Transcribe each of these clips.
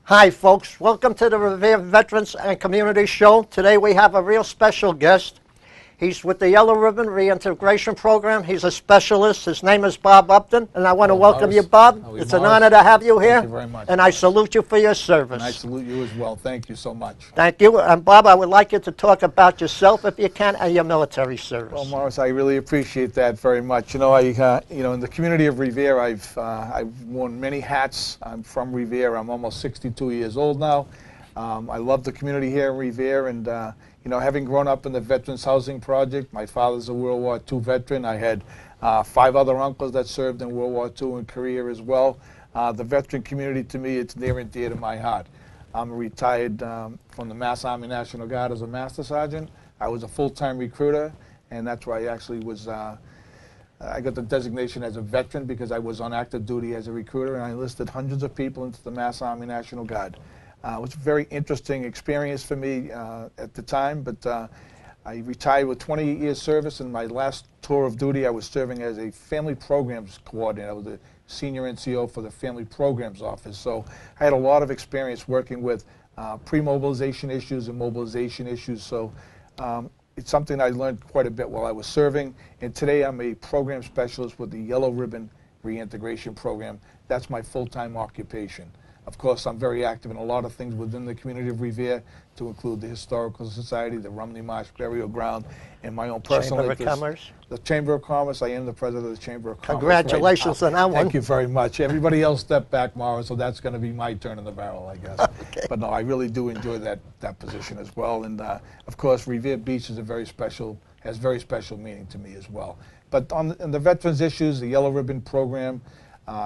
Hi, folks. Welcome to the Revere Veterans and Community Show. Today we have a real special guest. He's with the Yellow Ribbon Reintegration Program. He's a specialist. His name is Bob Upton, and I want to welcome you, Bob. It's an honor to have you here. Thank you very much. And I salute you for your service. And I salute you as well. Thank you so much. Thank you. And Bob, I would like you to talk about yourself, if you can, and your military service. Well, Morris, I really appreciate that very much. You know, in the community of Revere, I've worn many hats. I'm from Revere. I'm almost 62 years old now. I love the community here in Revere, and you know, having grown up in the Veterans Housing Project, my father's a World War II veteran. I had 5 other uncles that served in World War II and Korea as well. The veteran community, to me, it's near and dear to my heart. I'm retired from the Mass Army National Guard as a Master Sergeant. I was a full-time recruiter, and that's why I actually was, I got the designation as a veteran because I was on active duty as a recruiter, and I enlisted hundreds of people into the Mass Army National Guard. It was a very interesting experience for me at the time, but I retired with 28 years service. In my last tour of duty, I was serving as a family programs coordinator. I was the senior NCO for the Family Programs Office. So I had a lot of experience working with pre-mobilization issues and mobilization issues. So it's something I learned quite a bit while I was serving. And today I'm a program specialist with the Yellow Ribbon Reintegration Program. That's my full-time occupation. Of course, I'm very active in a lot of things within the community of Revere, to include the Historical Society, the Rumney Marsh Burial Ground, and my own personal Chamber interest. of Commerce. The Chamber of Commerce. I am the president of the Chamber of Commerce. Congratulations right on that one. Thank you very much. Everybody else stepped back, Morris, so that's going to be my turn in the barrel, I guess. Okay. But no, I really do enjoy that position as well. And of course, Revere Beach is has very special meaning to me as well. But on the veterans issues, the Yellow Ribbon Program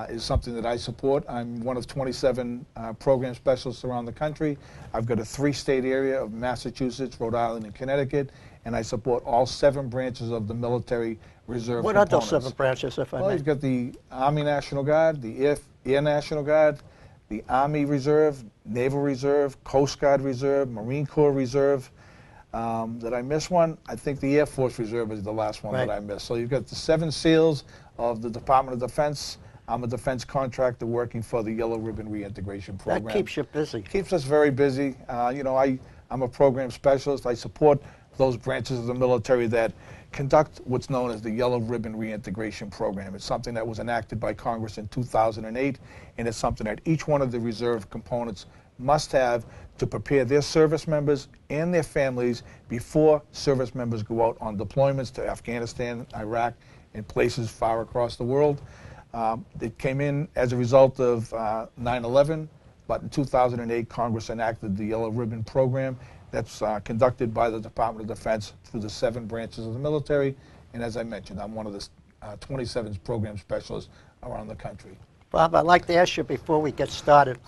is something that I support. I'm one of 27 program specialists around the country. I've got a 3-state area of Massachusetts, Rhode Island, and Connecticut, and I support all 7 branches of the military reserve What components. are those 7 branches, if I Well, may? you've got the Army National Guard, the Air National Guard, the Army Reserve, Naval Reserve, Coast Guard Reserve, Marine Corps Reserve. Did I miss one? I think the Air Force Reserve is the last one that I missed. So you've got the 7 SEALs of the Department of Defense. I'm a defense contractor working for the Yellow Ribbon Reintegration Program. That keeps you busy. Keeps us very busy. You know, I'm a program specialist. I support those branches of the military that conduct what's known as the Yellow Ribbon Reintegration Program. It's something that was enacted by Congress in 2008, and it's something that each one of the reserve components must have to prepare their service members and their families before service members go out on deployments to Afghanistan, Iraq, and places far across the world. It came in as a result of 9/11, but in 2008, Congress enacted the Yellow Ribbon Program that's conducted by the Department of Defense through the 7 branches of the military. And as I mentioned, I'm one of the 27 program specialists around the country. Bob, I'd like to ask you before we get started.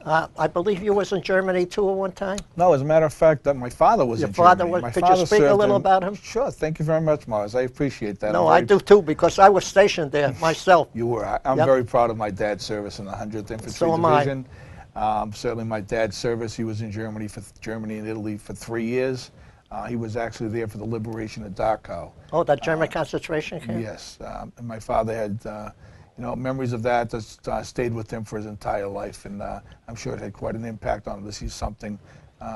I believe you was in Germany too at one time? No, as a matter of fact, my father was in Germany. Your father was? Could you speak a little about him? Sure. Thank you very much, Mars. I appreciate that. No, I do too, because I was stationed there myself. You were. I'm very proud of my dad's service in the 100th Infantry Division. Certainly my dad's service, he was in Germany and Italy for 3 years. He was actually there for the liberation of Dachau. Oh, that German concentration camp? Yes. And my father had you know, memories of that stayed with him for his entire life, and I'm sure it had quite an impact on him to see something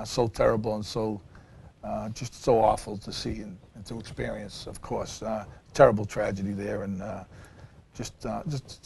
so terrible and so just so awful to see and to experience. Of course, terrible tragedy there, and just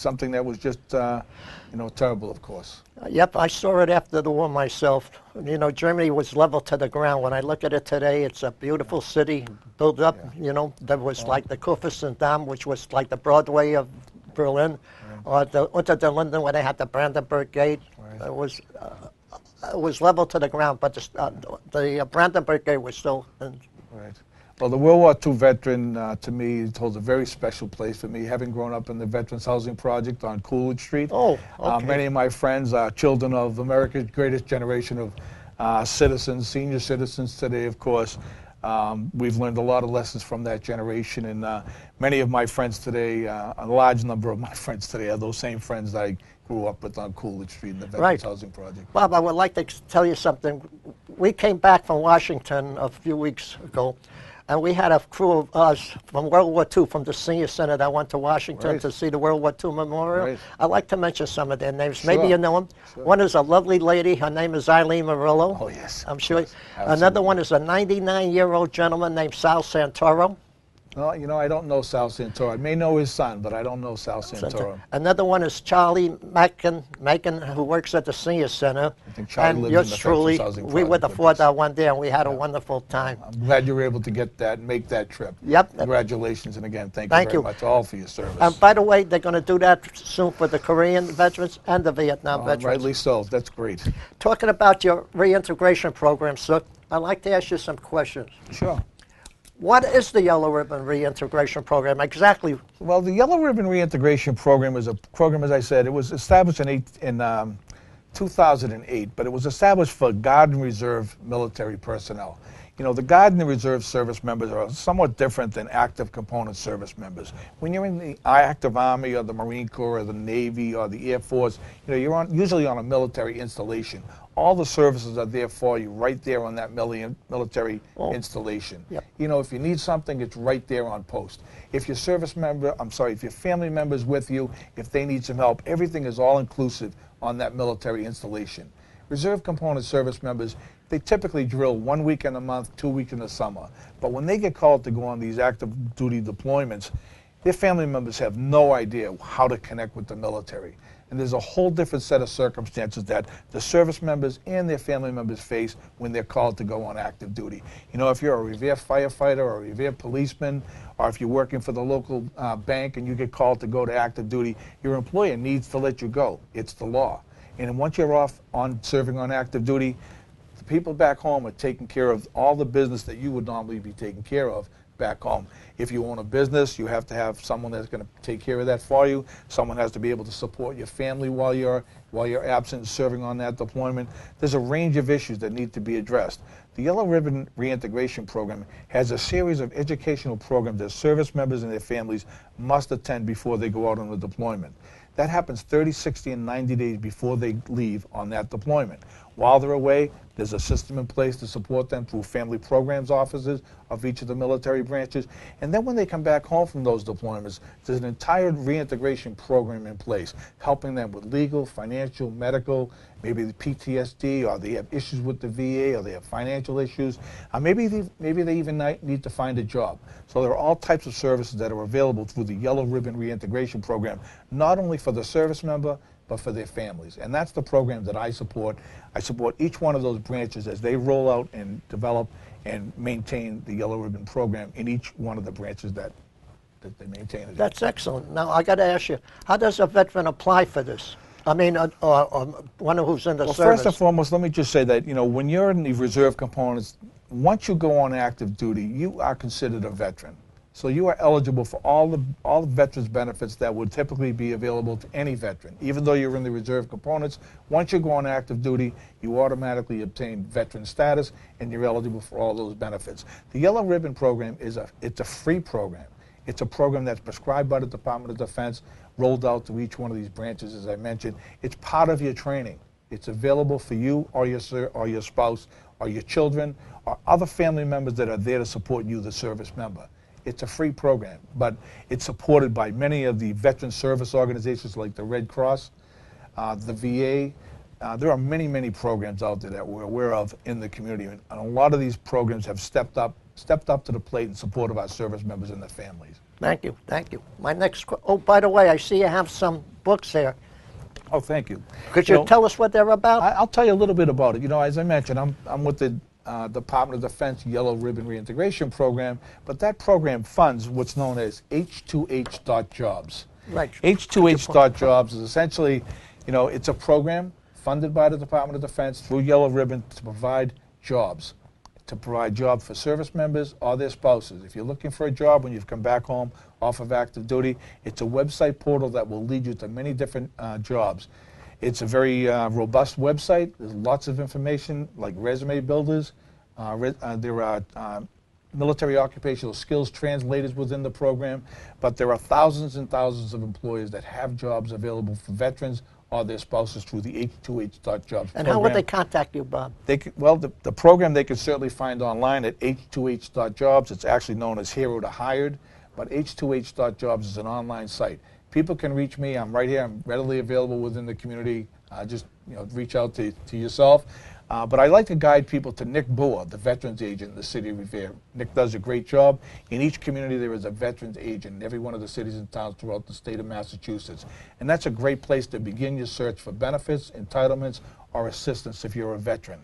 something that was just you know, terrible, of course. Yep, I saw it after the war myself. You know, Germany was leveled to the ground. When I look at it today, it's a beautiful city built up. You know, there was like the Kurfürstendamm, which was like the Broadway of Berlin, or the Unter den Linden, where they had the Brandenburg Gate. It was leveled to the ground, but the Brandenburg Gate was still in. Right. Well, the World War II veteran, to me, holds a very special place for me, having grown up in the Veterans Housing Project on Coolidge Street. Oh, okay. Many of my friends are children of America's greatest generation of citizens, senior citizens today, of course. We've learned a lot of lessons from that generation, and many of my friends today, a large number of my friends today, are those same friends that I grew up with on Coolidge Street in the Veterans Housing Project. Bob, I would like to tell you something. We came back from Washington a few weeks ago. And we had a crew of us from World War II, from the Senior Center, that went to Washington Right. to see the World War II Memorial. Right. I'd like to mention some of their names. Sure. Maybe you know them. Sure. One is a lovely lady. Her name is Eileen Murillo. Oh, yes. I'm sure. Yes, Another absolutely. one is a 99-year-old gentleman named Sal Santoro. Well, you know, I don't know Sal Santoro. I may know his son, but I don't know Sal Santoro. Another one is Charlie Macon, who works at the Senior Center. I think Charlie And lives yours in the truly, Veterans Housing we were the Project fourth with us. out one day, and we had a wonderful time. I'm glad you were able to get that, make that trip. Yep. Congratulations, and again, thank Thank you you. very much all for your service. And by the way, they're going to do that soon for the Korean veterans and the Vietnam veterans. Rightly so. That's great. Talking about your reintegration program, sir, I'd like to ask you some questions. Sure. What is the Yellow Ribbon Reintegration Program exactly? Well, the Yellow Ribbon Reintegration Program is a program, as I said, it was established in 2008, but it was established for Guard and Reserve military personnel. You know, the Guard and the Reserve service members are somewhat different than active component service members. When you're in the active Army or the Marine Corps or the Navy or the Air Force, you know, you're usually on a military installation. All the services are there for you right there on that military installation. Yep. You know, if you need something, it's right there on post. If your service member, if your family member's with you, if they need some help, everything is all inclusive on that military installation. Reserve component service members, they typically drill 1 week in a month, 2 weeks in the summer. But when they get called to go on these active duty deployments, their family members have no idea how to connect with the military. And there's a whole different set of circumstances that the service members and their family members face when they're called to go on active duty. You know, if you're a Revere firefighter or a Revere policeman, or if you're working for the local bank and you get called to go to active duty, your employer needs to let you go. It's the law. And once you're off on serving on active duty, the people back home are taking care of all the business that you would normally be taking care of back home. If you own a business, you have to have someone that's going to take care of that for you. Someone has to be able to support your family while you're absent serving on that deployment. There's a range of issues that need to be addressed. The Yellow Ribbon Reintegration Program has a series of educational programs that service members and their families must attend before they go out on the deployment. That happens 30, 60, and 90 days before they leave on that deployment. While they're away, there's a system in place to support them through family programs offices of each of the military branches. And then when they come back home from those deployments, there's an entire reintegration program in place, helping them with legal, financial, medical, maybe the PTSD, or they have issues with the VA, or they have financial issues. Maybe they even need to find a job. So there are all types of services that are available through the Yellow Ribbon Reintegration Program, not only for the service member, but for their families. And that's the program that I support. I support each one of those branches as they roll out and develop and maintain the Yellow Ribbon program in each one of the branches that they maintain. That's excellent. Now, I got to ask you, how does a veteran apply for this? I mean, one who's in the Well, service. first and foremost, let me just say that, you know, when you're in the reserve components, once you go on active duty, you are considered a veteran. So you are eligible for all the veterans benefits that would typically be available to any veteran. Even though you're in the reserve components, once you go on active duty, you automatically obtain veteran status and you're eligible for all those benefits. The Yellow Ribbon program it's a free program. It's a program that's prescribed by the Department of Defense, rolled out to each one of these branches, as I mentioned. It's part of your training. It's available for you or your spouse or your children or other family members that are there to support you, the service member. It's a free program, but it's supported by many of the veteran service organizations like the Red Cross, the VA. There are many, many programs out there that we're aware of in the community, and a lot of these programs have stepped up to the plate in support of our service members and their families. Thank you, thank you. My next, oh, by the way, I see you have some books here. Oh, thank you. Could you tell us what they're about? I'll tell you a little bit about it. You know, as I mentioned, I'm with the Department of Defense Yellow Ribbon Reintegration Program, but that program funds what's known as H2H.jobs. Right. H2H.jobs is essentially, you know, it's a program funded by the Department of Defense through Yellow Ribbon to provide jobs. To provide jobs for service members or their spouses. If you're looking for a job when you've come back home off of active duty, it's a website portal that will lead you to many different jobs. It's a very robust website. There's lots of information like resume builders. There are military occupational skills translators within the program, but there are thousands and thousands of employers that have jobs available for veterans or their spouses through the H2H.jobs And program. how would they contact you, Bob? Well, the program they can certainly find online at H2H.jobs. It's actually known as Hero to Hired, but H2H.jobs is an online site. People can reach me. I'm right here. I'm readily available within the community. Just reach out to yourself. But I like to guide people to Nick Boer, the veterans agent in the city of Revere. Nick does a great job. In each community there is a veterans agent in every one of the cities and towns throughout the state of Massachusetts. And that's a great place to begin your search for benefits, entitlements, or assistance if you're a veteran.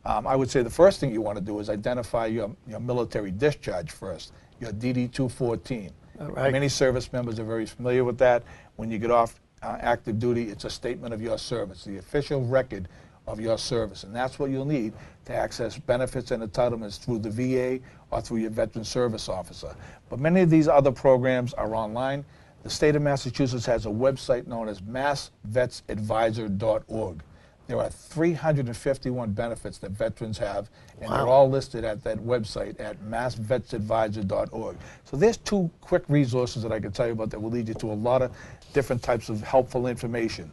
I would say the first thing you want to do is identify your military discharge first, your DD-214. Right. Many service members are very familiar with that. When you get off active duty, it's a statement of your service, the official record of your service, and that's what you'll need to access benefits and entitlements through the VA or through your veteran service officer. But many of these other programs are online. The state of Massachusetts has a website known as massvetsadvisor.org. There are 351 benefits that veterans have, and Wow. they're all listed at that website at massvetsadvisor.org. So there's two quick resources that I can tell you about that will lead you to a lot of different types of helpful information.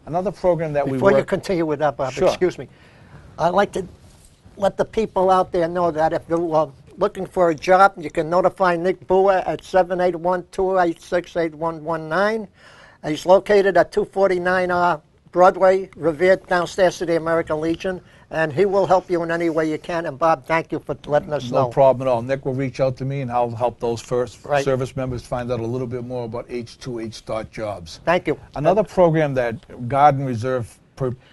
Another program that Before you continue with that, Bob, Sure. excuse me, I'd like to let the people out there know that if you're looking for a job, you can notify Nick Boer at 781-286-8119. He's located at 249 Broadway, Revere, downstairs to the American Legion, and he will help you in any way you can. And Bob, thank you for letting us know. No problem at all. Nick will reach out to me, and I'll help those first Right. service members find out a little bit more about H2H.jobs. Thank you. Another program that Guard and Reserve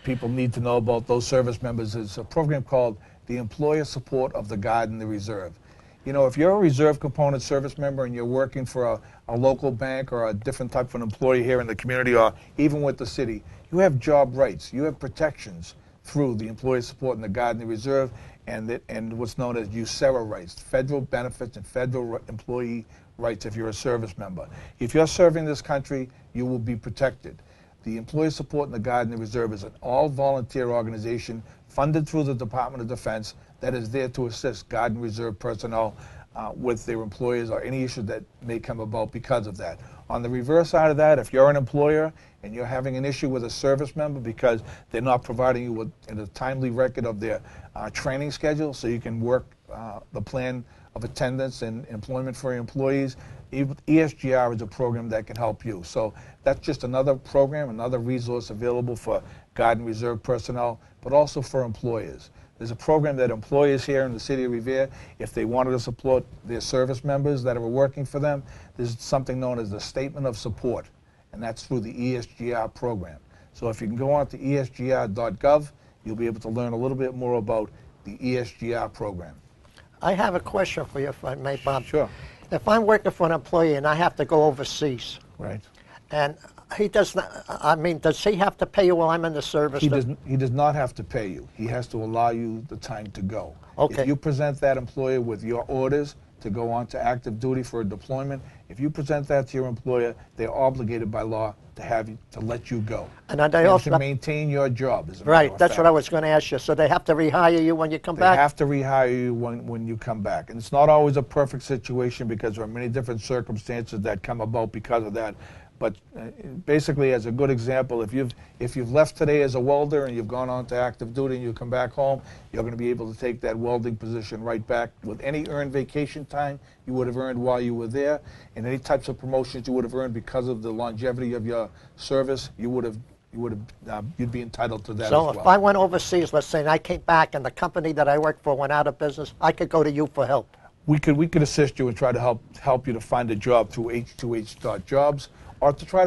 people need to know about, those service members, is a program called the Employer Support of the Guard and the Reserve. You know, if you're a reserve component service member and you're working for a local bank or a different type of an employee here in the community or even with the city, you have job rights. You have protections through the Employer Support and the Guard and the Reserve and what's known as USERRA rights, federal benefits and federal employee rights if you're a service member. If you're serving this country, you will be protected. The Employer Support and the Guard and the Reserve is an all-volunteer organization funded through the Department of Defense that is there to assist Guard and Reserve personnel with their employers or any issue that may come about because of that. On the reverse side of that, if you're an employer and you're having an issue with a service member because they're not providing you with a timely record of their training schedule so you can work the plan of attendance and employment for your employees, ESGR is a program that can help you. So that's just another program, another resource available for Guard and Reserve personnel, but also for employers. There's a program that employers here in the city of Revere, if they wanted to support their service members that are working for them, there's something known as the Statement of Support, and that's through the ESGR program. So if you can go on to esgr.gov, you'll be able to learn a little bit more about the ESGR program. I have a question for you, if I may, Bob. Sure. If I'm working for an employee and I have to go overseas, Right. and he does not, I mean, does he have to pay you while I'm in the service? He does not have to pay you. He has to allow you the time to go. Okay. If you present that employer with your orders to go on to active duty for a deployment, if you present that to your employer, they're obligated by law to have you, to let you go. And they And also to maintain your job. As a matter right, of that's fact. what I was going to ask you. So they have to rehire you when you come They back? have to rehire you when you come back. And it's not always a perfect situation because there are many different circumstances that come about because of that. But basically, as a good example, if you've left today as a welder and you've gone on to active duty and you come back home, you're going to be able to take that welding position right back with any earned vacation time you would have earned while you were there, and any types of promotions you would have earned because of the longevity of your service. You'd be entitled to that So as well. if I went overseas, let's say, and I came back and the company that I worked for went out of business, I could go to you for help. We could assist you and try to help you to find a job through H2H.jobs, or to try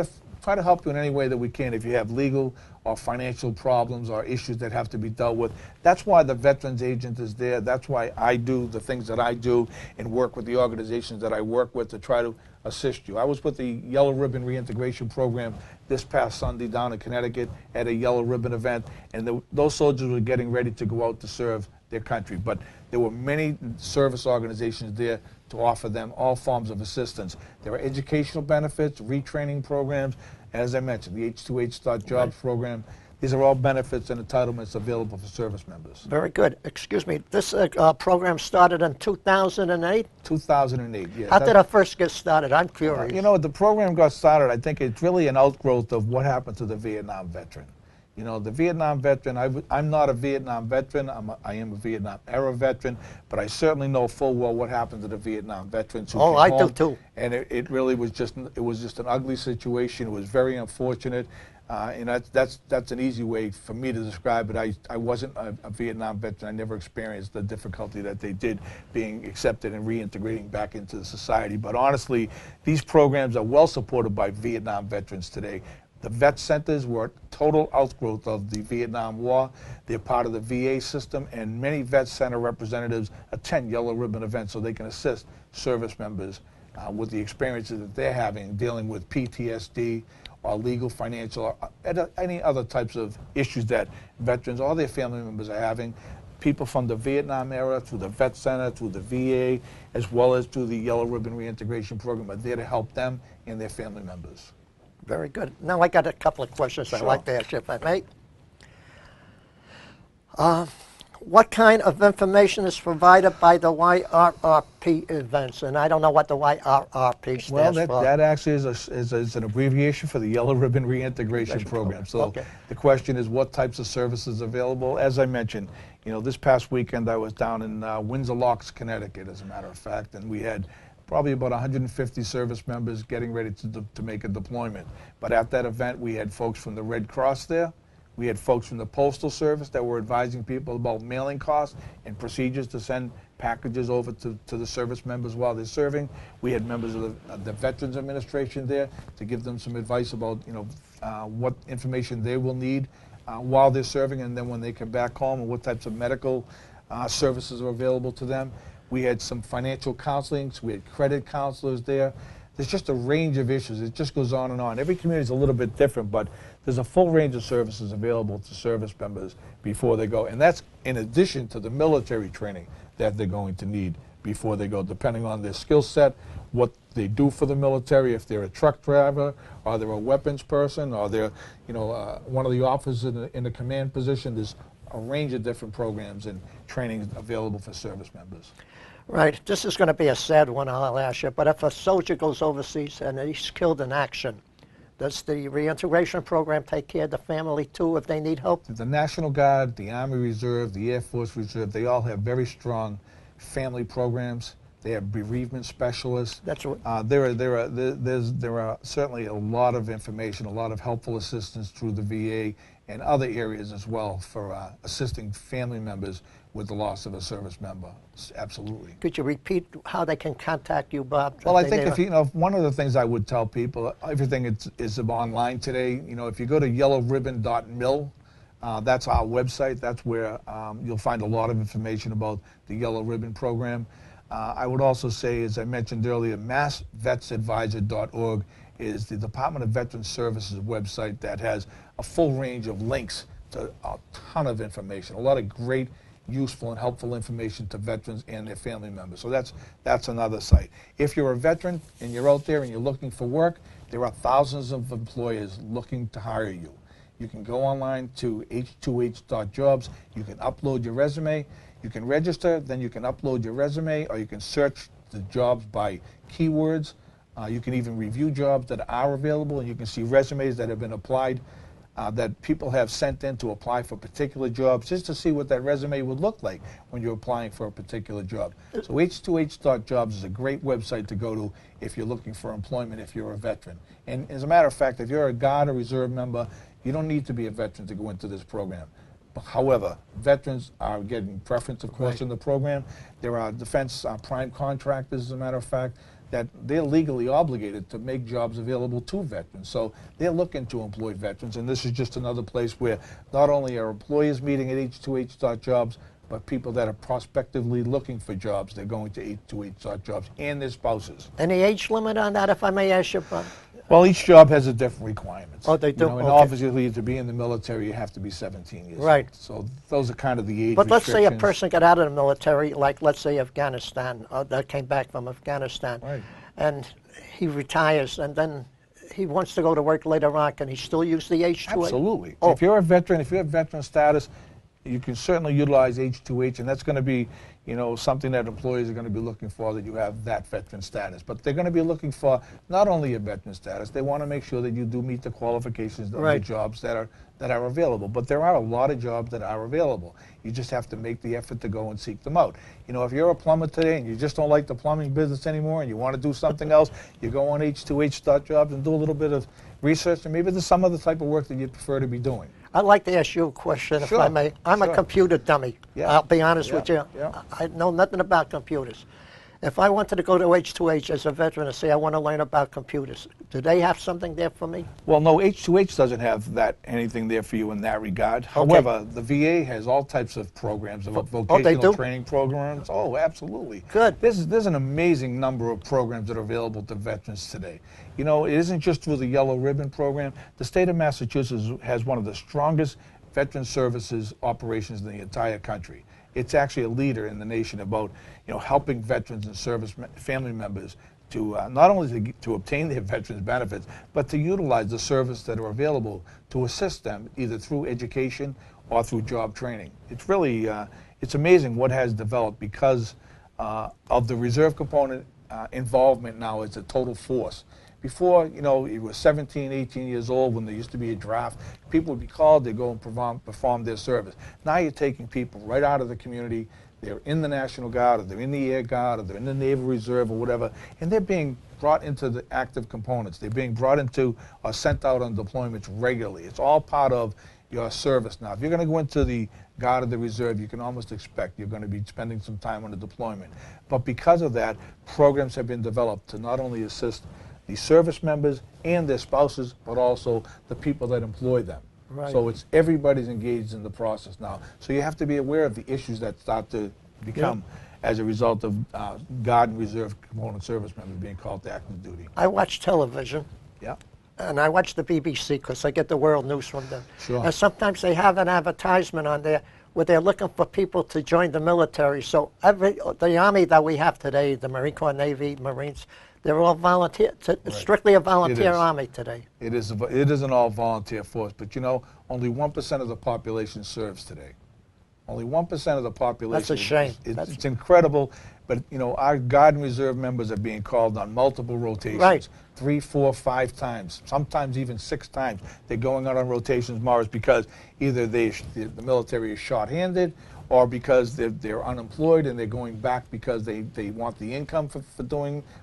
to help you in any way that we can if you have legal or financial problems or issues that have to be dealt with. That's why the veterans agent is there. That's why I do the things that I do and work with the organizations that I work with to try to assist you. I was with the Yellow Ribbon Reintegration Program this past Sunday down in Connecticut at a Yellow Ribbon event, and those soldiers were getting ready to go out to serve their country. But there were many service organizations there to offer them all forms of assistance. There are educational benefits, retraining programs, as I mentioned, the H2H.jobs program. These are all benefits and entitlements available for service members. Very good. Excuse me. This program started in 2008? 2008, yes. How did it first get started? I'm curious. You know, the program got started, I think it's really an outgrowth of what happened to the Vietnam veteran. You know, the Vietnam veteran, I'm not a Vietnam veteran, I am a Vietnam era veteran, but I certainly know full well what happened to the Vietnam veterans who came I home. do too. And it really was just, an ugly situation. It was very unfortunate. And that's an easy way for me to describe it. I wasn't a Vietnam veteran. I never experienced the difficulty that they did being accepted and reintegrating back into the society. But honestly, these programs are well supported by Vietnam veterans today. The vet centers were a total outgrowth of the Vietnam War. They're part of the VA system, and many vet center representatives attend Yellow Ribbon events so they can assist service members with the experiences that they're having dealing with PTSD or legal, financial, or any other types of issues that veterans or their family members are having. People from the Vietnam era to the vet center to the VA, as well as to the Yellow Ribbon Reintegration Program, are there to help them and their family members. Very good. Now I got a couple of questions Sure. I'd like to ask you, if I may. What kind of information is provided by the YRRP events? And I don't know what the YRRP stands Well, for. that actually is an abbreviation for the Yellow Ribbon Reintegration Program. So Okay. the question is what types of services are available. As I mentioned, you know, this past weekend I was down in Windsor Locks, Connecticut, as a matter of fact, and we had probably about 150 service members getting ready to make a deployment. But at that event, we had folks from the Red Cross there. We had folks from the Postal Service that were advising people about mailing costs and procedures to send packages over to the service members while they're serving. We had members of the Veterans Administration there to give them some advice about, you know, what information they will need while they're serving, and then when they come back home, and what types of medical services are available to them. We had some financial counseling, so we had credit counselors there. There's just a range of issues. It just goes on and on. Every community is a little bit different, but there's a full range of services available to service members before they go. And that's in addition to the military training that they're going to need before they go, depending on their skill set, what they do for the military, if they're a truck driver, or they're a weapons person, or they're, you know, one of the officers in a command position. There's a range of different programs and training available for service members. Right. This is going to be a sad one, I'll ask you, but if a soldier goes overseas and he's killed in action, does the reintegration program take care of the family too if they need help? The National Guard, the Army Reserve, the Air Force Reserve, they all have very strong family programs. They have bereavement specialists. That's what. There are certainly a lot of information, a lot of helpful assistance through the VA and other areas as well for assisting family members with the loss of a service member. Absolutely. Could you repeat how they can contact you, Bob? Well, I think if you know, one of the things I would tell people, everything is online today. You know, if you go to yellowribbon.mil, that's our website. That's where you'll find a lot of information about the Yellow Ribbon program. I would also say, as I mentioned earlier, massvetsadvisor.org is the Department of Veterans Services website that has a full range of links to a ton of information, a lot of great, useful and helpful information to veterans and their family members. So that's another site. If you're a veteran and you're out there and you're looking for work, there are thousands of employers looking to hire you. You can go online to h2h.jobs. You can upload your resume. You can register, then you can upload your resume, or you can search the jobs by keywords. You can even review jobs that are available, and you can see resumes that have been applied, that people have sent in to apply for particular jobs, just to see what that resume would look like when you're applying for a particular job. So h2h.jobs is a great website to go to if you're looking for employment, if you're a veteran. And as a matter of fact, if you're a Guard or Reserve member, you don't need to be a veteran to go into this program. However, veterans are getting preference, of course, in the program. There are defense prime contractors, as a matter of fact, that they're legally obligated to make jobs available to veterans. So they're looking to employ veterans, and this is just another place where not only are employers meeting at h2h.jobs, but people that are prospectively looking for jobs, they're going to h2h.jobs, and their spouses. Any age limit on that, if I may ask you, Bob? Well, each job has a different requirements. Oh, they do? You know, and Okay. obviously, to be in the military, you have to be 17 years Right. old. So those are kind of the age But let's say a restrictions. person got out of the military, like let's say Afghanistan, that came back from Afghanistan, Right. and he retires, and then he wants to go to work later on, can he still use the H-2H? Absolutely. Oh. If you're a veteran, if you have veteran status, you can certainly utilize H-2H, and that's going to be, something that employees are going to be looking for, that you have that veteran status. But they're going to be looking for not only a veteran status, they want to make sure that you do meet the qualifications of the jobs that are available. But there are a lot of jobs that are available. You just have to make the effort to go and seek them out. If you're a plumber today and you just don't like the plumbing business anymore and you want to do something else, you go on H2H Start Jobs and do a little bit of research, and maybe there's some other type of work that you prefer to be doing. I'd like to ask you a question, if I may. I'm a computer dummy. I'll be honest with you. I know nothing about computers. If I wanted to go to H2H as a veteran and say I want to learn about computers, do they have something there for me? Well, no, H2H doesn't have anything there for you in that regard. However, the VA has all types of programs, vocational training programs. Oh, absolutely. Good. There's an amazing number of programs that are available to veterans today. It isn't just through the Yellow Ribbon program. The state of Massachusetts has one of the strongest veteran services operations in the entire country. It's actually a leader in the nation about helping veterans and service family members to not only to obtain their veterans benefits, but to utilize the service that are available to assist them either through education or through job training. It's really it's amazing what has developed because of the reserve component involvement now as a total force. Before, you were 17, 18 years old when there used to be a draft. People would be called, they'd go and perform their service. Now you're taking people right out of the community. They're in the National Guard, or they're in the Air Guard, or they're in the Naval Reserve, or whatever, and they're being brought into the active components. They're being brought into or sent out on deployments regularly. It's all part of your service now. If you're going to go into the Guard or the Reserve, you can almost expect you're going to be spending some time on a deployment. But because of that, programs have been developed to not only assist the service members and their spouses, but also the people that employ them. So it's everybody's engaged in the process now. So you have to be aware of the issues that start to become as a result of Guard and Reserve component service members being called to active duty. I watch television. Yeah. And I watch the BBC because I get the world news from them. Sure. And sometimes they have an advertisement on there where they're looking for people to join the military. So the Army that we have today, the Marine Corps, Navy, Marines, they're all volunteer, strictly a volunteer Army today. It is an all-volunteer force, but only 1% of the population serves today. Only 1% of the population. That's a shame. It's incredible, but our Guard and Reserve members are being called on multiple rotations. 3, 4, 5 times, sometimes even 6 times. They're going out on rotations, Morris, because either the military is short-handed, or because they're unemployed and they're going back because they want the income for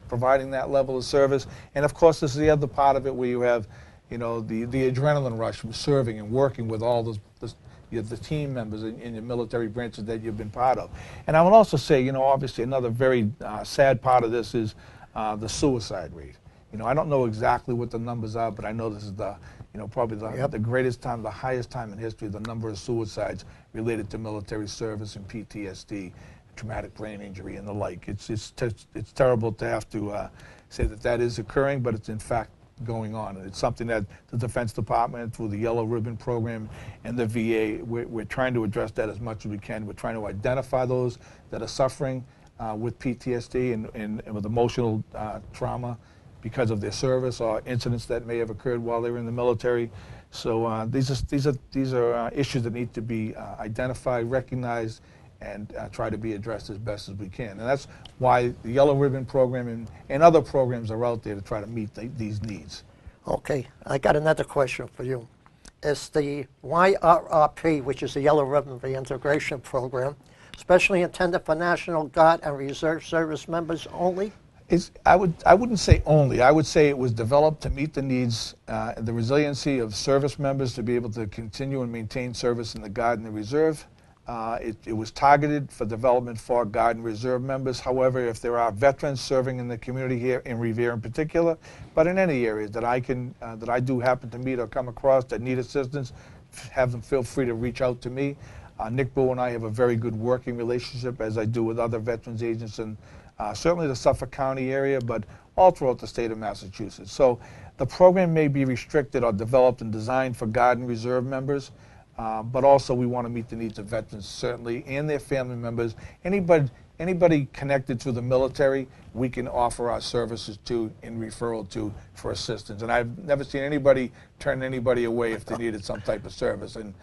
providing that level of service. And of course, this is the other part of it where you have, the adrenaline rush from serving and working with all the team members in your military branches that you've been part of. And I would also say, obviously another very sad part of this is the suicide rate. I don't know exactly what the numbers are, but I know this is probably the greatest time, the highest time in history, the number of suicides related to military service and PTSD, traumatic brain injury, and the like. It's terrible to have to say that is occurring, but it's in fact going on. And it's something that the Defense Department, through the Yellow Ribbon program and the VA, we're trying to address that as much as we can. We're trying to identify those that are suffering with PTSD and with emotional trauma because of their service or incidents that may have occurred while they were in the military. So these are issues that need to be identified, recognized, and try to be addressed as best as we can. And that's why the Yellow Ribbon program and other programs are out there to try to meet these needs. Okay, I got another question for you. Is the YRRP, which is the Yellow Ribbon Reintegration Program, specially intended for National Guard and Reserve Service members only? I wouldn't say only. I would say it was developed to meet the needs, the resiliency of service members to be able to continue and maintain service in the Guard and the Reserve. It was targeted for development for Guard and Reserve members. However, if there are veterans serving in the community here in Revere in particular, but in any area that I do happen to meet or come across that need assistance, have them feel free to reach out to me. Nick Boo and I have a very good working relationship, as I do with other veterans agents in certainly the Suffolk County area, but all throughout the state of Massachusetts. So the program may be restricted or developed and designed for Guard and Reserve members. but also we want to meet the needs of veterans, certainly, and their family members. Anybody connected to the military, we can offer our services to and referral to for assistance. And I've never seen anybody turn anybody away if they needed some type of service. And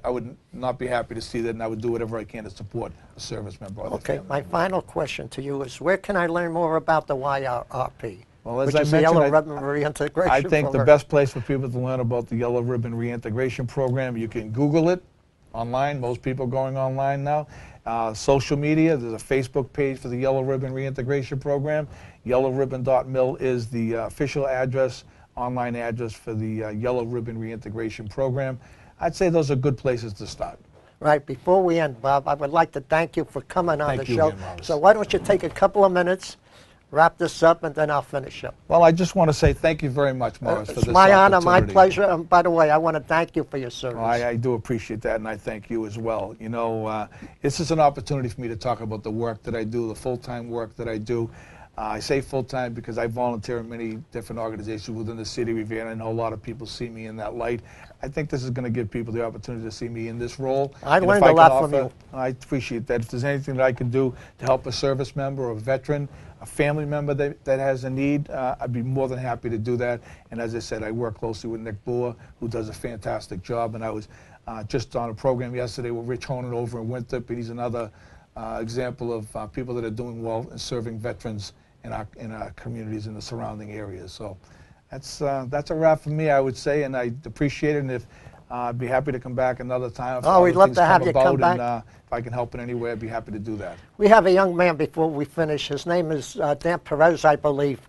I would not be happy to see that, and I would do whatever I can to support a service member. Okay, my final question to you is, where can I learn more about the YRP? Well, as which I is mentioned, the Yellow Ribbon Reintegration I think the Program. best place for people to learn about the Yellow Ribbon Reintegration Program, you can Google it online. Most people are going online now. Social media, there's a Facebook page for the Yellow Ribbon Reintegration Program. Yellowribbon.mil is the official address, online address for the Yellow Ribbon Reintegration Program. I'd say those are good places to start. Right, before we end, Bob, I would like to thank you for coming on the show. Again, Morris. So why don't you take a couple of minutes, wrap this up, and then I'll finish up. Well, I just want to say thank you very much, Morris, for this It's my honor, my opportunity. pleasure, and by the way, I want to thank you for your service. Well, I do appreciate that, and I thank you as well. You know, this is an opportunity for me to talk about the work that I do, the full-time work that I do. I say full-time because I volunteer in many different organizations within the city of Revere, and I know a lot of people see me in that light. I think this is going to give people the opportunity to see me in this role. I And learned if a lot can from you. I appreciate that. If there's anything that I can do to help a service member or a veteran, a family member that has a need, I'd be more than happy to do that. And as I said, I work closely with Nick Boer, who does a fantastic job. And I was just on a program yesterday with Rich Honan over in Winthrop, and he's another example of people that are doing well and serving veterans in our communities in the surrounding areas. So that's a wrap for me, I would say, and I appreciate it. And if I'd be happy to come back another time. If Oh, we'd other love things to have you come about, back. And if I can help in any way, I'd be happy to do that. We have a young man before we finish. His name is Dan Perez, I believe.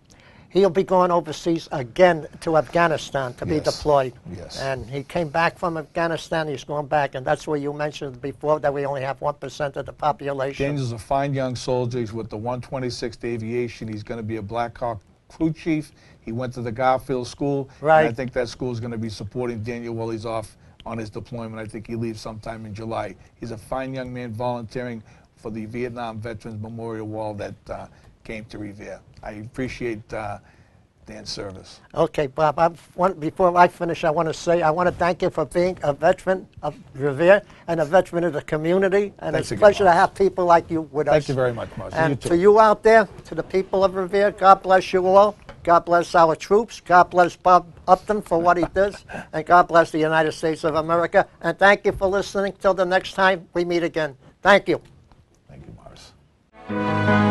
He'll be going overseas again to Afghanistan to be Yes. deployed. Yes. And he came back from Afghanistan. He's going back, and that's where you mentioned before that we only have 1% of the population. James is a fine young soldier. He's with the 126th Aviation. He's going to be a Black Hawk crew chief. He went to the Garfield School. Right. And I think that school is going to be supporting Daniel while he's off on his deployment. I think he leaves sometime in July. He's a fine young man volunteering for the Vietnam Veterans Memorial Wall that came to Revere. I appreciate Dan's service. Okay, Bob, before I finish, I want to thank you for being a veteran of Revere and a veteran of the community. And Thanks it's a again, pleasure to Mark. have people like you with us. Thank you very much, Marcia. And You too. to you out there, to the people of Revere, God bless you all. God bless our troops. God bless Bob Upton for what he does. And God bless the United States of America. And thank you for listening. Till the next time we meet again. Thank you. Thank you, Morris.